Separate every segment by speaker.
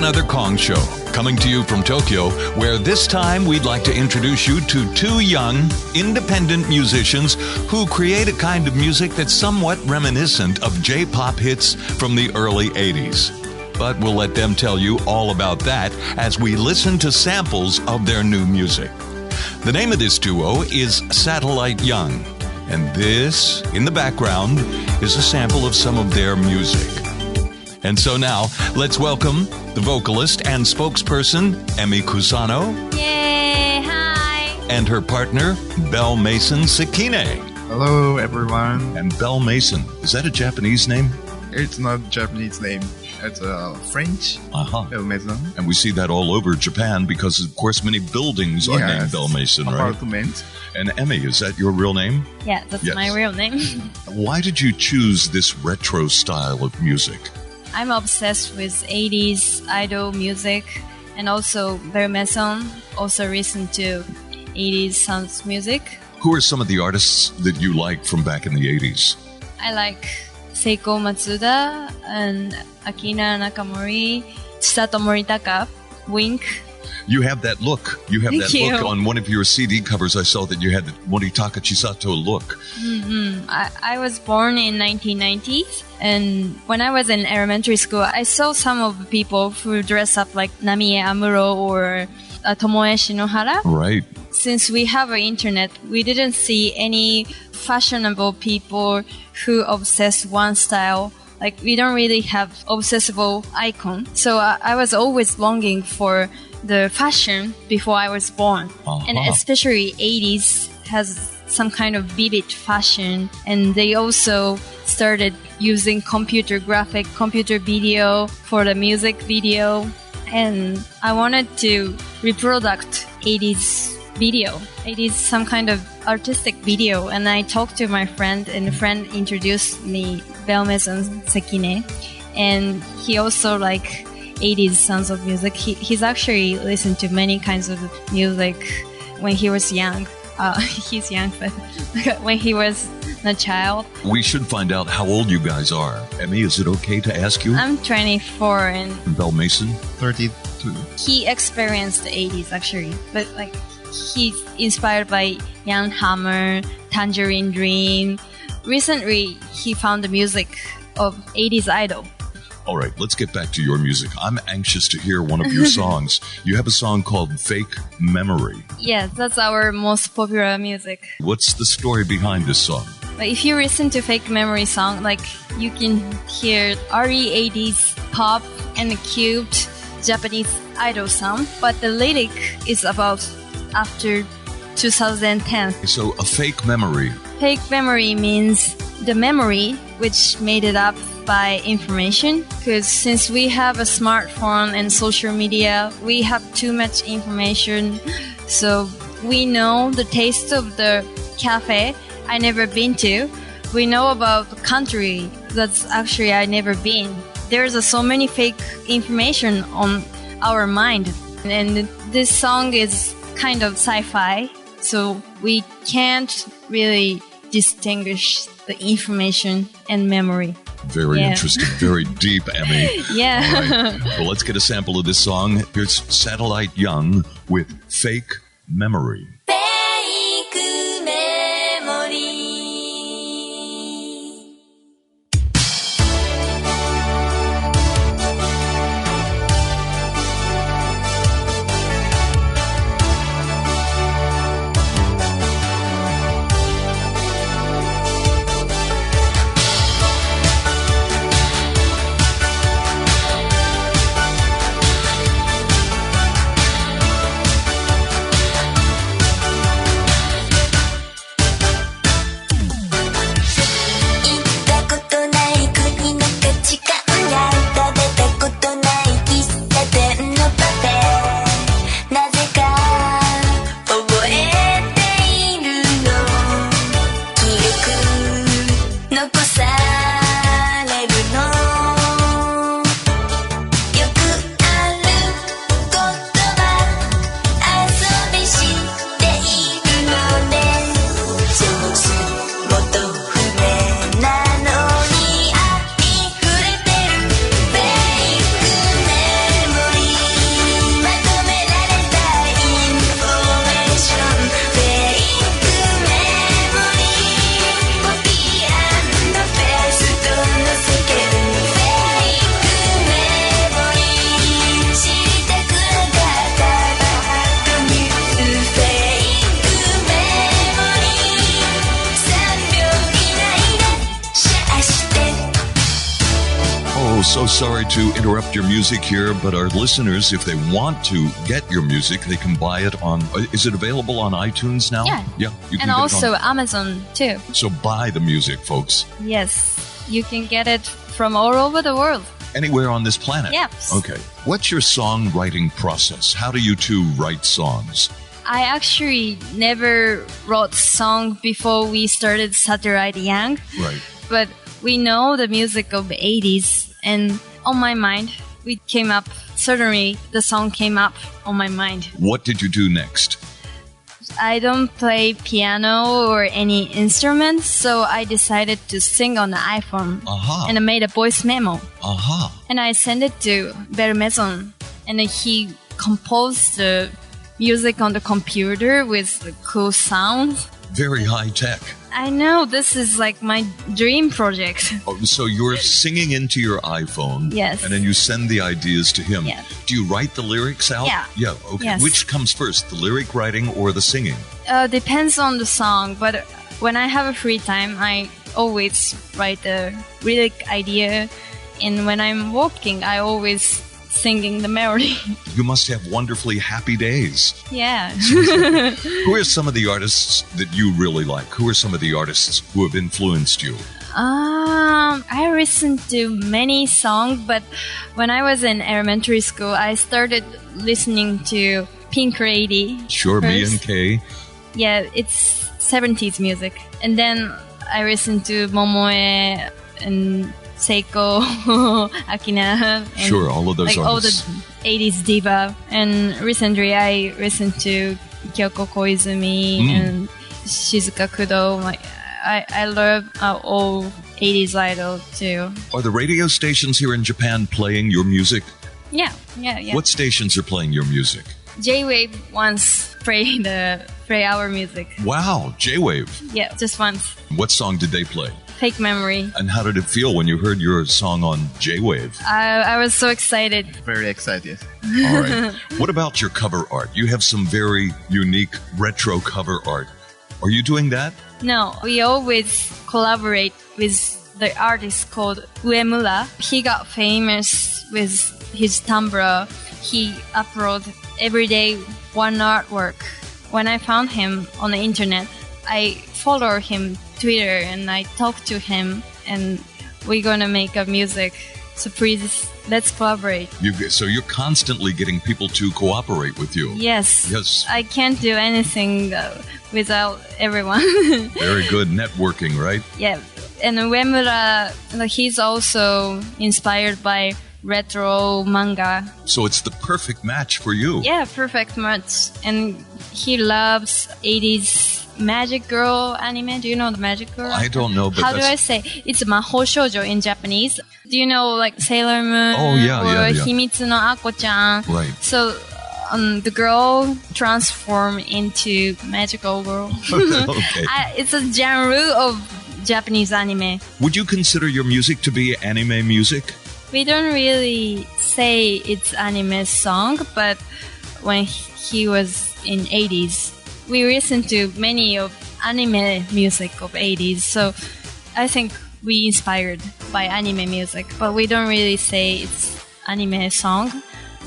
Speaker 1: another Kong Show, coming to you from Tokyo, where this time we'd like to introduce you to two young, independent musicians who create a kind of music that's somewhat reminiscent of J-pop hits from the early 80s. But we'll let them tell you all about that as we listen to samples of their new music. The name of this duo is Satellite Young, and this, in the background, is a sample of some of their music. And so now, let's welcome the vocalist and spokesperson, Emi Kusano.
Speaker 2: Yay! Hi!
Speaker 1: And her partner, Belle Mason Sekine.
Speaker 3: Hello, everyone.
Speaker 1: And Belle Mason, is that a Japanese name?
Speaker 3: It's not a Japanese name. It's French. Belle Mason.
Speaker 1: And we see that all over Japan because, of course, many buildings are named Belle Mason, right?
Speaker 3: Apartment.
Speaker 1: And Emi, is that your real name?
Speaker 2: Yeah, that's my real name.
Speaker 1: Why did you choose this retro style of music?
Speaker 2: I'm obsessed with 80s idol music, and also Belle Mason also listen to 80s sounds music.
Speaker 1: Who are some of the artists that you like from back in the 80s?
Speaker 2: I like Seiko Matsuda and Akina Nakamori, Chisato Moritaka, Wink.
Speaker 1: You have that look. You have
Speaker 2: Thank
Speaker 1: that
Speaker 2: you.
Speaker 1: look on one of your CD covers. I saw that you had the Moritaka Chisato look.
Speaker 2: Mm-hmm. I was born in 1990s, and when I was in elementary school, I saw some of the people who dress up like Namie Amuro or Tomoe Shinohara.
Speaker 1: Right.
Speaker 2: Since we have an internet, we didn't see any fashionable people who obsess one style. Like, we don't really have obsessible icon. So I was always longing for the fashion before I was born. And especially 80s has some kind of vivid fashion. And they also started using computer graphic, computer video for the music video. And I wanted to reproduce 80s video. It is some kind of artistic video. And I talked to my friend, and the friend introduced me Belle Mason Sekine. And he also like 80s sounds of music. He's actually listened to many kinds of music when he was young. He's young, but when he was a child.
Speaker 1: We should find out how old you guys are. Emi, is it okay to ask you?
Speaker 2: I'm 24 and
Speaker 1: Belle Mason?
Speaker 3: 32.
Speaker 2: He experienced the 80s actually, but like he's inspired by Jan Hammer, Tangerine Dream. Recently, he found the music of 80s idol.
Speaker 1: All right, let's get back to your music. I'm anxious to hear one of your songs. You have a song called Fake Memory.
Speaker 2: Yes, that's our most popular music.
Speaker 1: What's the story behind this song?
Speaker 2: But if you listen to Fake Memory song, like you can hear early 80s pop and cute Japanese idol sound, but the lyric is about after 2010.
Speaker 1: So a fake memory.
Speaker 2: Fake memory means the memory which made it up by information, because since we have a smartphone and social media, we have too much information, so we know the taste of the cafe I never been to. We know about the country that's actually I never been. There's so many fake information on our mind, and this song is kind of sci-fi, so we can't really distinguish the information and memory.
Speaker 1: Very interesting, very deep, Emi.
Speaker 2: Yeah.
Speaker 1: All right. Well, let's get a sample of this song. Here's Satellite Young with Fake Memory.
Speaker 4: Fake memory.
Speaker 1: So sorry to interrupt your music here, but our listeners, if they want to get your music, they can buy it on... Is it available on iTunes now?
Speaker 2: Yeah.
Speaker 1: Yeah. You can
Speaker 2: And
Speaker 1: get
Speaker 2: also
Speaker 1: it on,
Speaker 2: Amazon too.
Speaker 1: so buy the music, folks.
Speaker 2: Yes. You can get it from all over the world.
Speaker 1: Anywhere on this planet?
Speaker 2: Yes.
Speaker 1: Okay. What's your songwriting process? How do you two write songs?
Speaker 2: I actually never wrote song before we started Satellite Young.
Speaker 1: Right.
Speaker 2: But we know the music of the 80s, and on my mind, suddenly the song came up on my mind.
Speaker 1: What did you do next?
Speaker 2: I don't play piano or any instrument, so I decided to sing on the iPhone.
Speaker 1: Aha.
Speaker 2: And I made a voice memo.
Speaker 1: Aha.
Speaker 2: And I sent it to Belle Maison, and he composed the music on the computer with the cool sounds.
Speaker 1: Very high tech.
Speaker 2: I know, this is like my dream project.
Speaker 1: Oh, so you're singing into your iPhone.
Speaker 2: Yes.
Speaker 1: And then you send the ideas to him.
Speaker 2: Yes.
Speaker 1: Do you write the lyrics out?
Speaker 2: Yeah.
Speaker 1: Yeah, okay.
Speaker 2: Yes.
Speaker 1: Which comes first, the lyric writing or the singing?
Speaker 2: Depends on the song, but when I have a free time, I always write the lyric idea. And when I'm walking, I always singing the melody.
Speaker 1: You must have wonderfully happy days.
Speaker 2: Yeah.
Speaker 1: Who are some of the artists that you really like? Who are some of the artists who have influenced you?
Speaker 2: I listened to many songs, but when I was in elementary school, I started listening to Pink Lady.
Speaker 1: Sure,
Speaker 2: first.
Speaker 1: B&K.
Speaker 2: Yeah, it's 70s music. And then I listened to Momoe and Seiko, Akina. And
Speaker 1: Sure, all of those
Speaker 2: like
Speaker 1: artists.
Speaker 2: all the 80s diva. And recently I listened to Kyoko Koizumi and Shizuka Kudo. I love all 80s idol too.
Speaker 1: Are the radio stations here in Japan playing your music?
Speaker 2: Yeah.
Speaker 1: What stations are playing your music?
Speaker 2: J-Wave once play our music.
Speaker 1: Wow, J-Wave.
Speaker 2: Yeah, just once.
Speaker 1: What song did they play?
Speaker 2: Fake Memory.
Speaker 1: And how did it feel when you heard your song on J-Wave?
Speaker 2: I was so excited.
Speaker 3: Very excited.
Speaker 1: All right. What about your cover art? You have some very unique retro cover art. Are you doing that?
Speaker 2: No, we always collaborate with the artist called Uemura. He got famous with his Tumblr. He uploads every day one artwork. When I found him on the internet, I follow him Twitter and I talk to him, and we're gonna make a music. So please, let's collaborate.
Speaker 1: So you're constantly getting people to cooperate with you.
Speaker 2: Yes.
Speaker 1: Yes.
Speaker 2: I can't do anything without everyone.
Speaker 1: Very good networking, right?
Speaker 2: Yeah. And Uemura, he's also inspired by retro manga.
Speaker 1: So it's the perfect match for you.
Speaker 2: Yeah, perfect match. And he loves 80s Magic Girl anime. Do you know the Magic Girl?
Speaker 1: I don't know, but
Speaker 2: how do I say? It's Mahou Shoujo in Japanese. Do you know like Sailor Moon?
Speaker 1: Oh, yeah,
Speaker 2: or
Speaker 1: yeah.
Speaker 2: Himitsu no Ako-chan?
Speaker 1: Right.
Speaker 2: So the girl transformed into magical girl.
Speaker 1: Okay.
Speaker 2: It's a genre of Japanese anime.
Speaker 1: Would you consider your music to be anime music?
Speaker 2: We don't really say it's anime song, but when he was in 80s, we listened to many of anime music of 80s. So I think we inspired by anime music, but we don't really say it's anime song.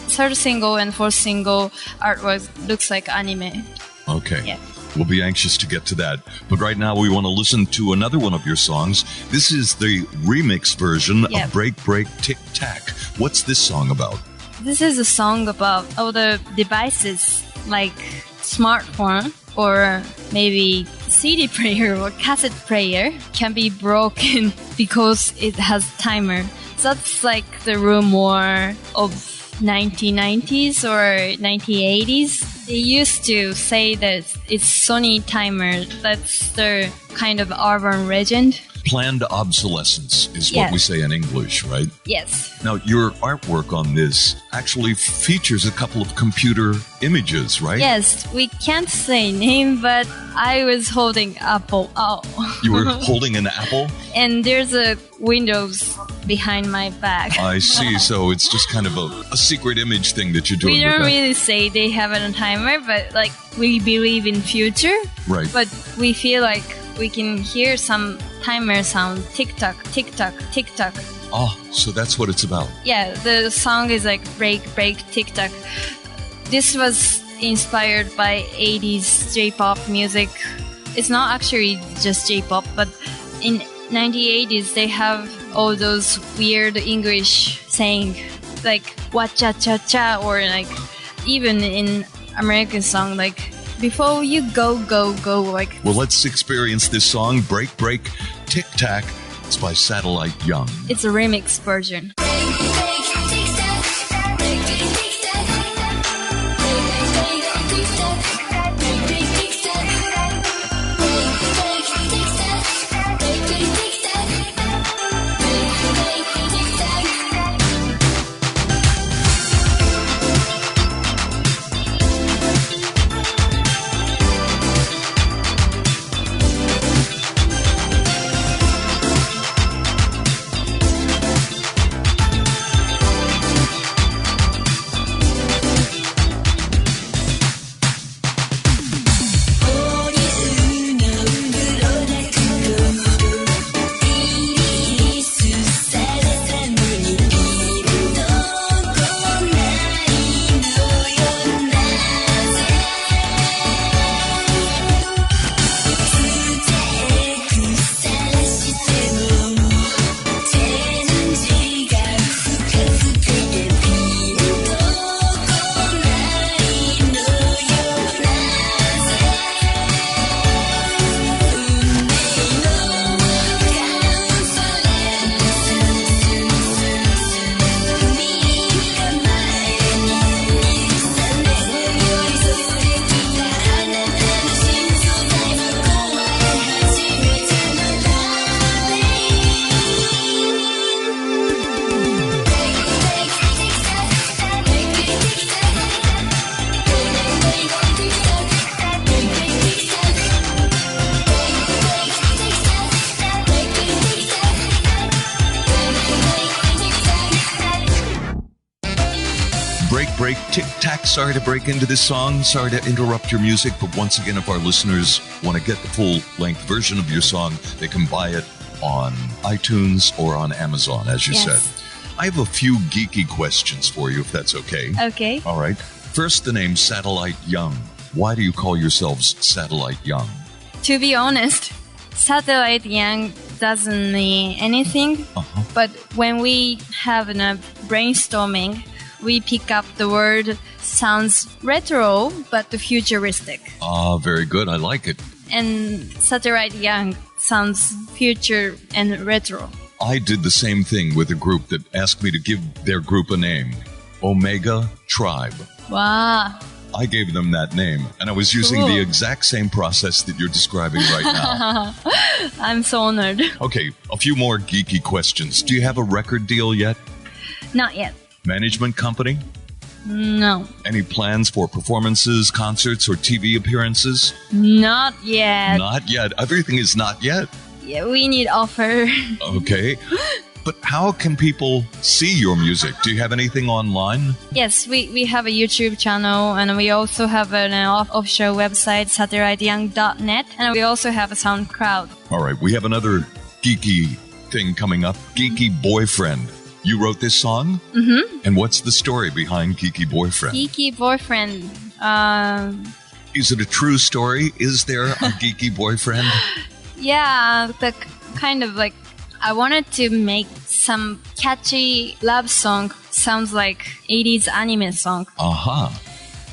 Speaker 2: Third single and fourth single artwork looks like anime.
Speaker 1: Okay.
Speaker 2: Yeah.
Speaker 1: We'll be anxious to get to that. But right now we want to listen to another one of your songs. This is the remix version
Speaker 2: Yep.
Speaker 1: of Break Break Tick Tack. What's this song about?
Speaker 2: This is a song about all the devices like smartphone or maybe CD player or cassette player can be broken because it has timer. That's like the rumor of 1990s or 1980s. They used to say that it's Sony timer. That's the kind of urban legend.
Speaker 1: Planned obsolescence is what
Speaker 2: Yes.
Speaker 1: we say in English, right?
Speaker 2: Yes.
Speaker 1: Now, your artwork on this actually features a couple of computer images, right?
Speaker 2: Yes, we can't say name, but I was holding Apple. Oh.
Speaker 1: You were holding an apple?
Speaker 2: And there's a Windows behind my back.
Speaker 1: I see. So it's just kind of a secret image thing that you're doing
Speaker 2: We
Speaker 1: with
Speaker 2: don't
Speaker 1: that.
Speaker 2: really say they have it on timer, but like we believe in future.
Speaker 1: Right.
Speaker 2: But we feel like we can hear some timer sound, tick tock, tick tock, tick tock.
Speaker 1: Oh, so that's what it's about.
Speaker 2: Yeah, the song is like break, break, tick tock. This was inspired by 80s J-pop music. It's not actually just J-pop, but in 1980s they have all those weird English saying like wa cha cha cha, or like even in American song like before you go go go, like.
Speaker 1: Well, let's experience this song, Break Break Tic Tac. It's by Satellite Young.
Speaker 2: It's a remix version.
Speaker 1: Break Tic Tac. Sorry to break into this song. Sorry to interrupt your music. But once again, if our listeners want to get the full-length version of your song, they can buy it on iTunes or on Amazon, as you said. I have a few geeky questions for you, if that's okay.
Speaker 2: Okay.
Speaker 1: All right. First, the name Satellite Young. Why do you call yourselves Satellite Young?
Speaker 2: To be honest, Satellite Young doesn't mean anything. But when we have a brainstorming, we pick up the word sounds retro, but futuristic.
Speaker 1: Ah, very good. I like it.
Speaker 2: And Satellite Young sounds future and retro.
Speaker 1: I did the same thing with a group that asked me to give their group a name. Omega Tribe.
Speaker 2: Wow.
Speaker 1: I gave them that name, and I was using the exact same process that you're describing right now.
Speaker 2: I'm so honored.
Speaker 1: Okay, a few more geeky questions. Do you have a record deal yet?
Speaker 2: Not yet.
Speaker 1: Management company?
Speaker 2: No.
Speaker 1: Any plans for performances, concerts, or TV appearances?
Speaker 2: Not yet.
Speaker 1: Not yet. Everything is not yet.
Speaker 2: Yeah, we need offer.
Speaker 1: Okay. But how can people see your music? Do you have anything online?
Speaker 2: Yes, we have a YouTube channel, and we also have an official website, satelliteyoung.net, and we also have a SoundCloud.
Speaker 1: All right, we have another geeky thing coming up. Geeky Boyfriend. You wrote this song?
Speaker 2: Mm-hmm.
Speaker 1: And what's the story behind Geeky Boyfriend?
Speaker 2: Geeky Boyfriend.
Speaker 1: Is it a true story? Is there a geeky boyfriend?
Speaker 2: Yeah, the kind of like, I wanted to make some catchy love song, sounds like 80s anime song.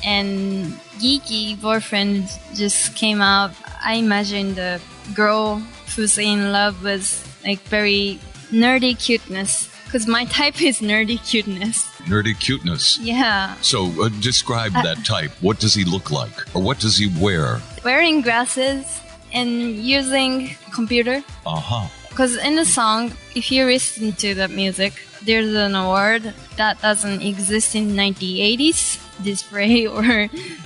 Speaker 2: And Geeky Boyfriend just came out. I imagined a girl who's in love with like very nerdy cuteness. Because my type is nerdy cuteness.
Speaker 1: Nerdy cuteness?
Speaker 2: Yeah.
Speaker 1: So describe that type. What does he look like? Or what does he wear?
Speaker 2: Wearing glasses and using computer. Because in the song, if you listen to the music, there's an word that doesn't exist in 1980s. Display or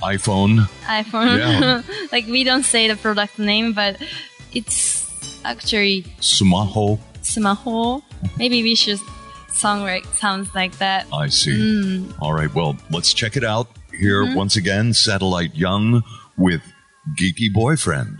Speaker 1: iPhone.
Speaker 2: Yeah. Like we don't say the product name, but it's actually
Speaker 1: Smaho.
Speaker 2: Maybe we should songwrite sounds like that.
Speaker 1: I see. All right, well, let's check it out. Here, once again, Satellite Young with Geeky Boyfriend.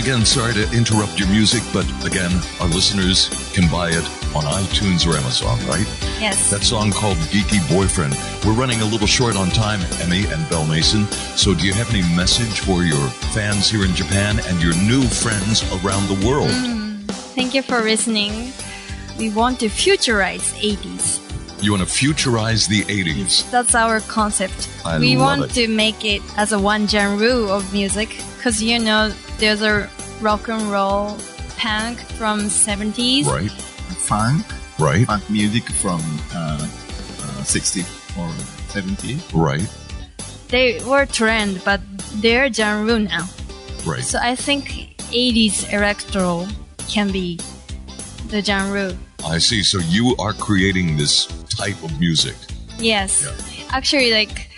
Speaker 1: again, sorry to interrupt your music, but again, our listeners can buy it on iTunes or Amazon, right?
Speaker 2: Yes.
Speaker 1: That song called Geeky Boyfriend. We're running a little short on time, Emmy and Belle Mason. So do you have any message for your fans here in Japan and your new friends around the world?
Speaker 2: Thank you for listening. We want to futurize 80s.
Speaker 1: You want to futurize the 80s?
Speaker 2: That's our concept.
Speaker 1: love
Speaker 2: We want
Speaker 1: it.
Speaker 2: to make it as a one genre of music because there's a rock and roll punk from 70s.
Speaker 1: Right,
Speaker 3: Funk,
Speaker 1: right,
Speaker 3: funk music from 60s or 70s.
Speaker 1: right,
Speaker 2: They were trend, but they're genre now.
Speaker 1: right.
Speaker 2: So I think 80s electro can be the genre.
Speaker 1: I see. So you are creating this type of music.
Speaker 2: Yes.
Speaker 1: Yeah.
Speaker 2: Actually, like,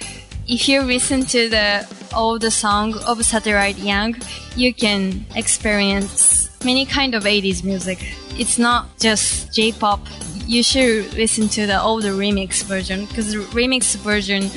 Speaker 2: if you listen to the old song of Satellite Young, you can experience many kind of 80s music. It's not just J-pop. You should listen to the older remix version because the remix version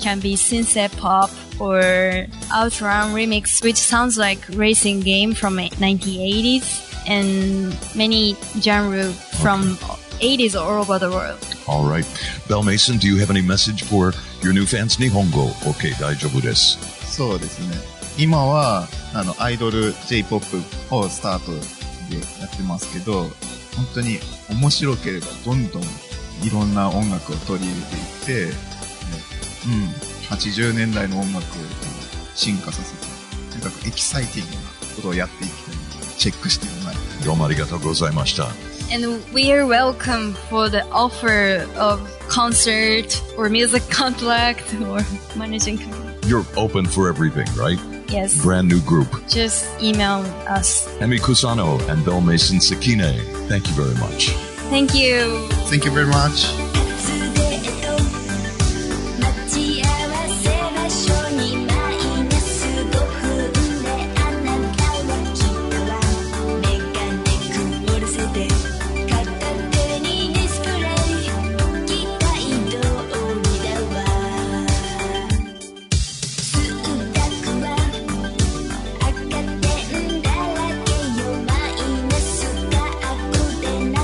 Speaker 2: can be synth pop or Outrun remix, which sounds like racing game from 1980s and many genres from 80s all over the world.
Speaker 1: All right. Belle Mason, do you have any message for your new fans? Nihongo. Okay, 大丈夫です。
Speaker 3: そうですね。今は、アイドル J-POP をスタートでやってますけど、本当に面白ければどんどんいろんな音楽を取り入れていって、80年代の音楽を進化させて、とにかくエキサイティングなことをやっていきたいので、チェックしてもらいたい。
Speaker 1: どうもありがとうございました。
Speaker 2: And we are welcome for the offer of concert or music contract or managing company.
Speaker 1: You're open for everything, right?
Speaker 2: Yes.
Speaker 1: Brand new group.
Speaker 2: Just email us.
Speaker 1: Emi Kusano and Belle Mason Sakine, thank you very much.
Speaker 2: Thank you.
Speaker 3: Thank you very much.
Speaker 4: 待ち合わせ場所にマイナス5分であなたはきっとはメガネ曇らせて片手にディスプレイ期待通りだわ数学は赤点だらけよマイナスがアップで中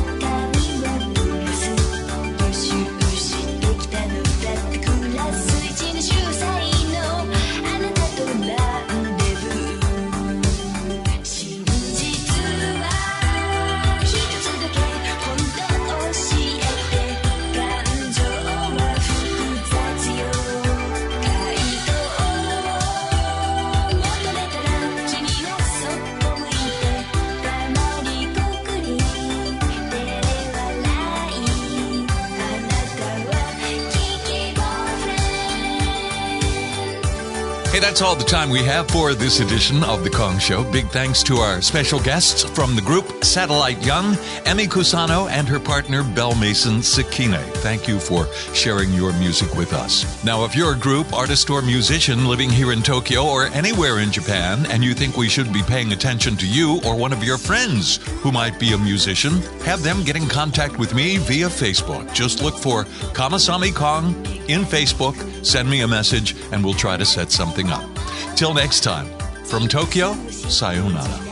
Speaker 4: 身はプラス予習してきたのだってクラス1の秀才のあなたとランデブー真実は一つだけ本当教えて感情は複雑よ回答を求めたら君はそっと向いて黙りこくり照れ笑いあなたはキキボーフレン
Speaker 1: Hey, that's all the time we have for this edition of The Kong Show. Big thanks to our special guests from the group Satellite Young, Emi Kusano and her partner Belle Mason Sakine. Thank you for sharing your music with us. Now, if you're a group, artist, or musician living here in Tokyo or anywhere in Japan, and you think we should be paying attention to you or one of your friends who might be a musician, have them get in contact with me via Facebook. Just look for Kamasami Kong in Facebook, send me a message, and we'll try to set something up. Till next time, from Tokyo, sayonara.